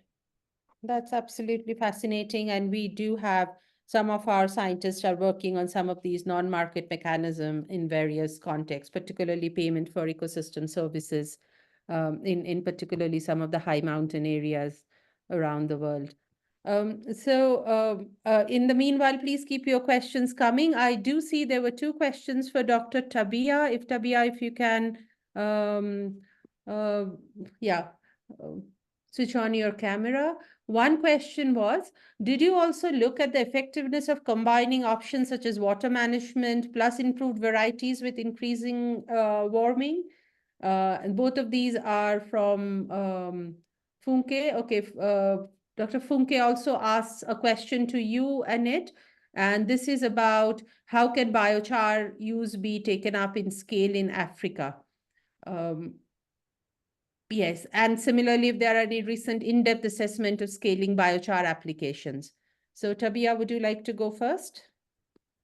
That's absolutely fascinating. And we do have some of our scientists are working on some of these non-market mechanisms in various contexts, particularly payment for ecosystem services, in particularly some of the high mountain areas around the world. In the meanwhile, please keep your questions coming. I do see there were two questions for Dr. Tabea. If you can, switch on your camera. One question was, did you also look at the effectiveness of combining options such as water management plus improved varieties with increasing warming? And both of these are from Funke. Okay, Dr. Funke also asks a question to you, Annette. And this is about how can biochar use be taken up in scale in Africa. Yes, and similarly, if there are any recent in-depth assessment of scaling biochar applications. So Tabea, would you like to go first?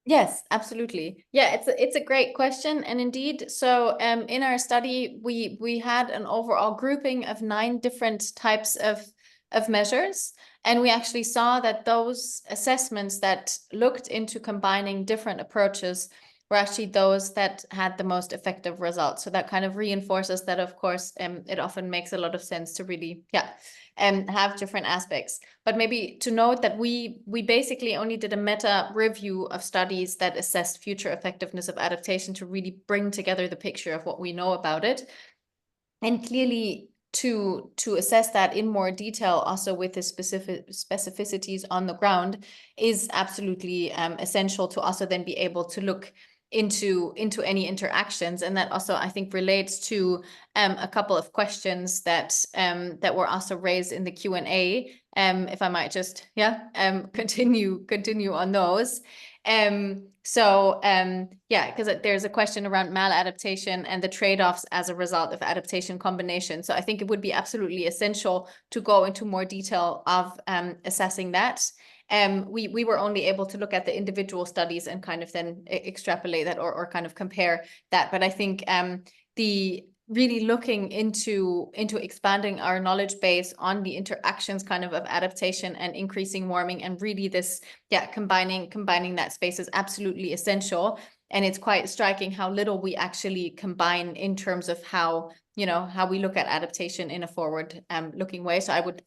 Yes, absolutely. Yeah, it's a great question. And indeed, so in our study, we had an overall grouping of 9 different types of measures. And we actually saw that those assessments that looked into combining different approaches were actually those that had the most effective results. So that kind of reinforces that, of course, it often makes a lot of sense to really, have different aspects. But maybe to note that we basically only did a meta review of studies that assessed future effectiveness of adaptation to really bring together the picture of what we know about it. And clearly to assess that in more detail, also with the specific specificities on the ground, is absolutely essential to also then be able to look into any interactions. And that also, I think, relates to a couple of questions that that were also raised in the Q&A. If I might just continue on those. Because there's a question around maladaptation and the trade-offs as a result of adaptation combination. So I think it would be absolutely essential to go into more detail of assessing that. We were only able to look at the individual studies and kind of then extrapolate that or kind of compare that. But I think the really looking into expanding our knowledge base on the interactions kind of adaptation and increasing warming, and really this combining that space is absolutely essential. And it's quite striking how little we actually combine in terms of how we look at adaptation in a forward looking way. So I would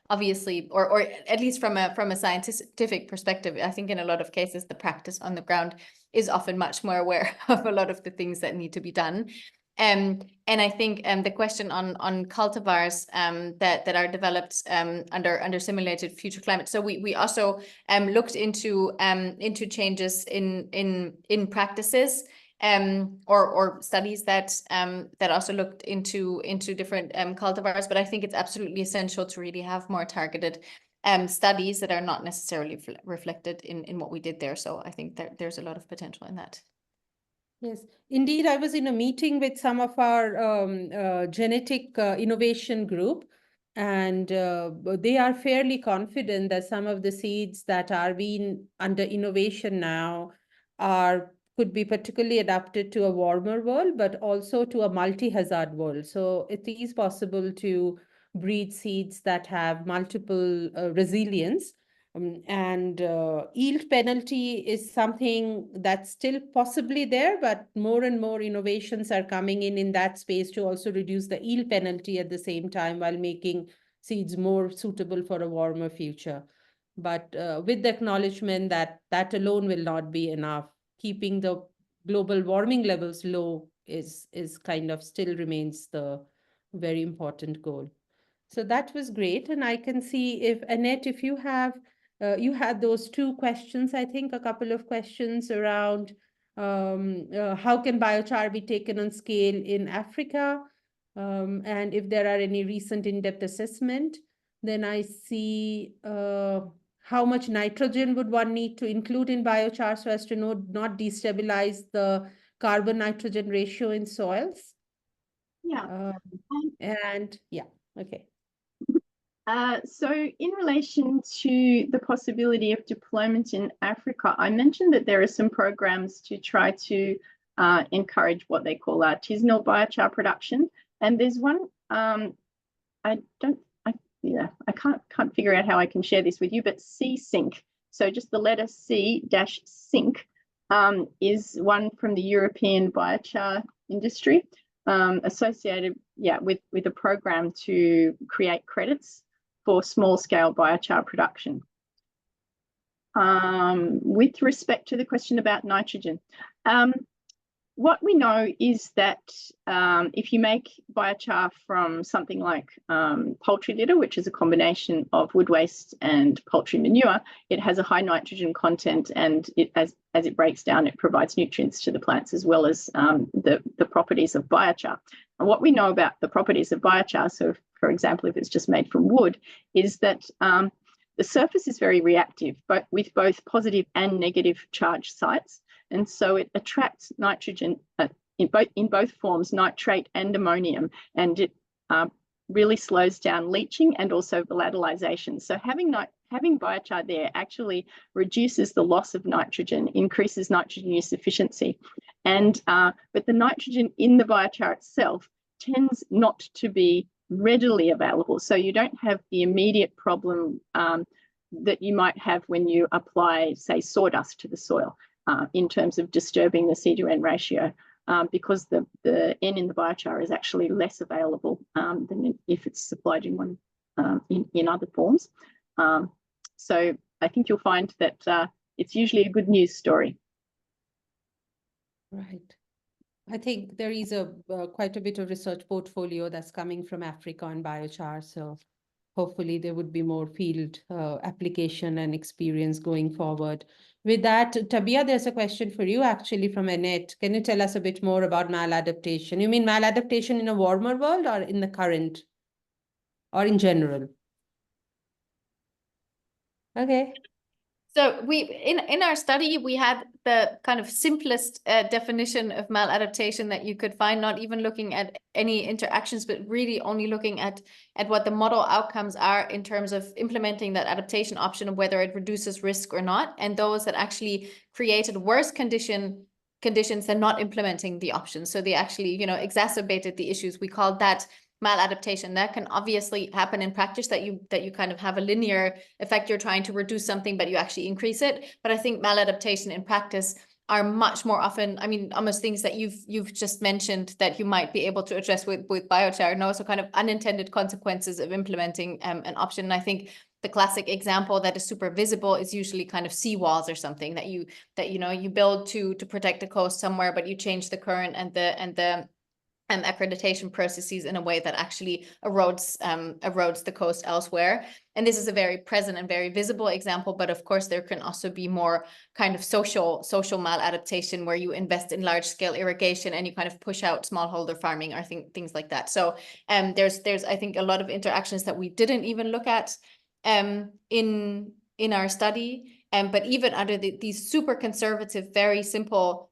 obviously, or at least from a scientific perspective, I think in a lot of cases the practice on the ground is often much more aware of a lot of the things that need to be done. And I think the question on cultivars that are developed under simulated future climate. So we also looked into changes in practices or studies that also looked into different cultivars. But I think it's absolutely essential to really have more targeted studies that are not necessarily reflected in what we did there. So I think that there's a lot of potential in that. Yes, indeed. I was in a meeting with some of our genetic innovation group, and they are fairly confident that some of the seeds that are being under innovation now could be particularly adapted to a warmer world, but also to a multi-hazard world. So it is possible to breed seeds that have multiple resilience. And yield penalty is something that's still possibly there, but more and more innovations are coming in that space to also reduce the yield penalty at the same time while making seeds more suitable for a warmer future. But with the acknowledgement that that alone will not be enough, keeping the global warming levels low is kind of still remains the very important goal. So that was great. And I can see if Annette, if you have you had those 2 questions, I think a couple of questions around how can biochar be taken on scale in Africa, and if there are any recent in-depth assessment. Then I see how much nitrogen would one need to include in biochar so as to not destabilize the carbon-nitrogen ratio in soils. Yeah. Okay. So in relation to the possibility of deployment in Africa, I mentioned that there are some programs to try to encourage what they call artisanal biochar production. And there's one, I can't figure out how I can share this with you, but C-Sync. So just the letter C-Sync is one from the European biochar industry associated with a program to create credits for small-scale biochar production. With respect to the question about nitrogen, what we know is that if you make biochar from something like poultry litter, which is a combination of wood waste and poultry manure, it has a high nitrogen content, and as it breaks down, it provides nutrients to the plants as well as the properties of biochar. And what we know about the properties of biochar, so for example, if it's just made from wood, is that the surface is very reactive, but with both positive and negative charge sites. And so it attracts nitrogen in both forms, nitrate and ammonium, and it really slows down leaching and also volatilization. So having biochar there actually reduces the loss of nitrogen, increases nitrogen use efficiency. And but the nitrogen in the biochar itself tends not to be readily available. So you don't have the immediate problem that you might have when you apply, say, sawdust to the soil in terms of disturbing the C/N ratio. Because the N in the biochar is actually less available than if it's supplied in other forms. So I think you'll find that it's usually a good news story. Right. I think there is quite a bit of research portfolio that's coming from Africa on biochar. So hopefully there would be more field application and experience going forward. With that, Tabea, there's a question for you actually from Annette. Can you tell us a bit more about maladaptation? You mean maladaptation in a warmer world or in the current or in general? Okay. So in our study, we had the kind of simplest definition of maladaptation that you could find, not even looking at any interactions, but really only looking at what the model outcomes are in terms of implementing that adaptation option, and whether it reduces risk or not. And those that actually created worse conditions than not implementing the option. So they actually, exacerbated the issues. We called that maladaptation. That can obviously happen in practice, that you kind of have a linear effect. You're trying to reduce something, but you actually increase it. But I think maladaptation in practice are much more often, I mean, almost things that you've just mentioned that you might be able to address with biochar, and also kind of unintended consequences of implementing an option. And I think the classic example that is super visible is usually kind of seawalls or something that you build to protect the coast somewhere, but you change the current and the accreditation processes in a way that actually erodes the coast elsewhere. And this is a very present and very visible example, but of course there can also be more kind of social maladaptation, where you invest in large scale irrigation and you kind of push out smallholder farming or things like that. So there's I think a lot of interactions that we didn't even look at in our study. But even under these super conservative, very simple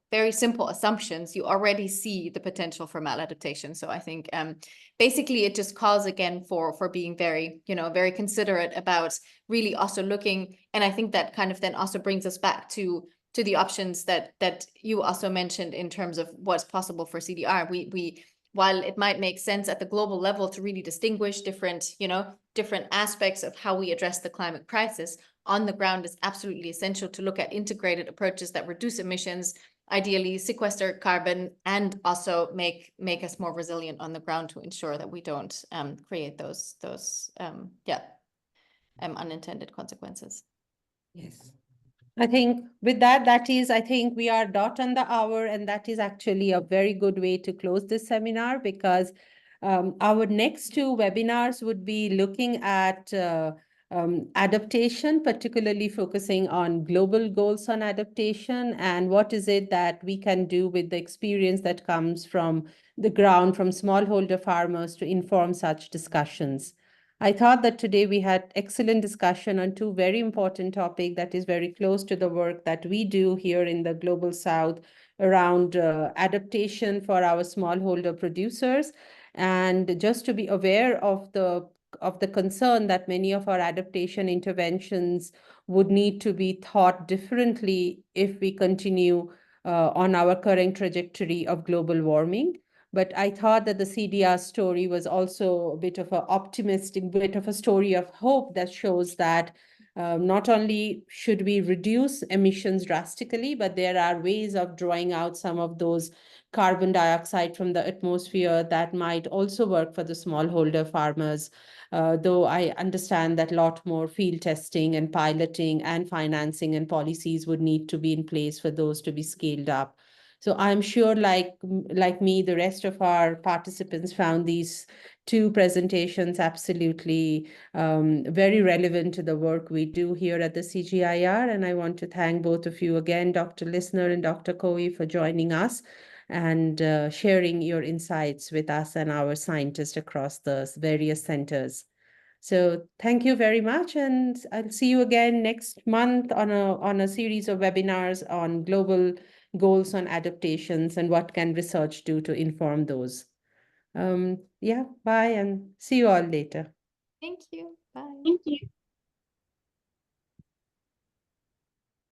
assumptions, you already see the potential for maladaptation. So I think basically it just calls again for being very, very considerate about really also looking. And I think that kind of then also brings us back to the options that you also mentioned in terms of what's possible for CDR. We while it might make sense at the global level to really distinguish different aspects of how we address the climate crisis, on the ground is absolutely essential to look at integrated approaches that reduce emissions, ideally sequester carbon, and also make us more resilient on the ground to ensure that we don't create those unintended consequences. Yes. I think with that I think we are dot on the hour, and that is actually a very good way to close this seminar, because our next two webinars would be looking at adaptation, particularly focusing on global goals on adaptation, and what is it that we can do with the experience that comes from the ground, from smallholder farmers, to inform such discussions. I thought that today we had excellent discussion on two very important topics that is very close to the work that we do here in the Global South around adaptation for our smallholder producers, and just to be aware of the concern that many of our adaptation interventions would need to be thought differently if we continue on our current trajectory of global warming. But I thought that the CDR story was also a bit of an optimistic, bit of a story of hope that shows that not only should we reduce emissions drastically, but there are ways of drawing out some of those carbon dioxide from the atmosphere that might also work for the smallholder farmers. Though I understand that a lot more field testing and piloting and financing and policies would need to be in place for those to be scaled up. So I'm sure, like me, the rest of our participants found these two presentations absolutely very relevant to the work we do here at the CGIAR. And I want to thank both of you again, Dr. Lissner and Dr. Coe, for joining us and sharing your insights with us and our scientists across the various centers. So thank you very much, and I'll see you again next month on a series of webinars on global goals on adaptations and what can research do to inform those. Yeah, bye, and see you all later. Thank you. Bye. Thank you.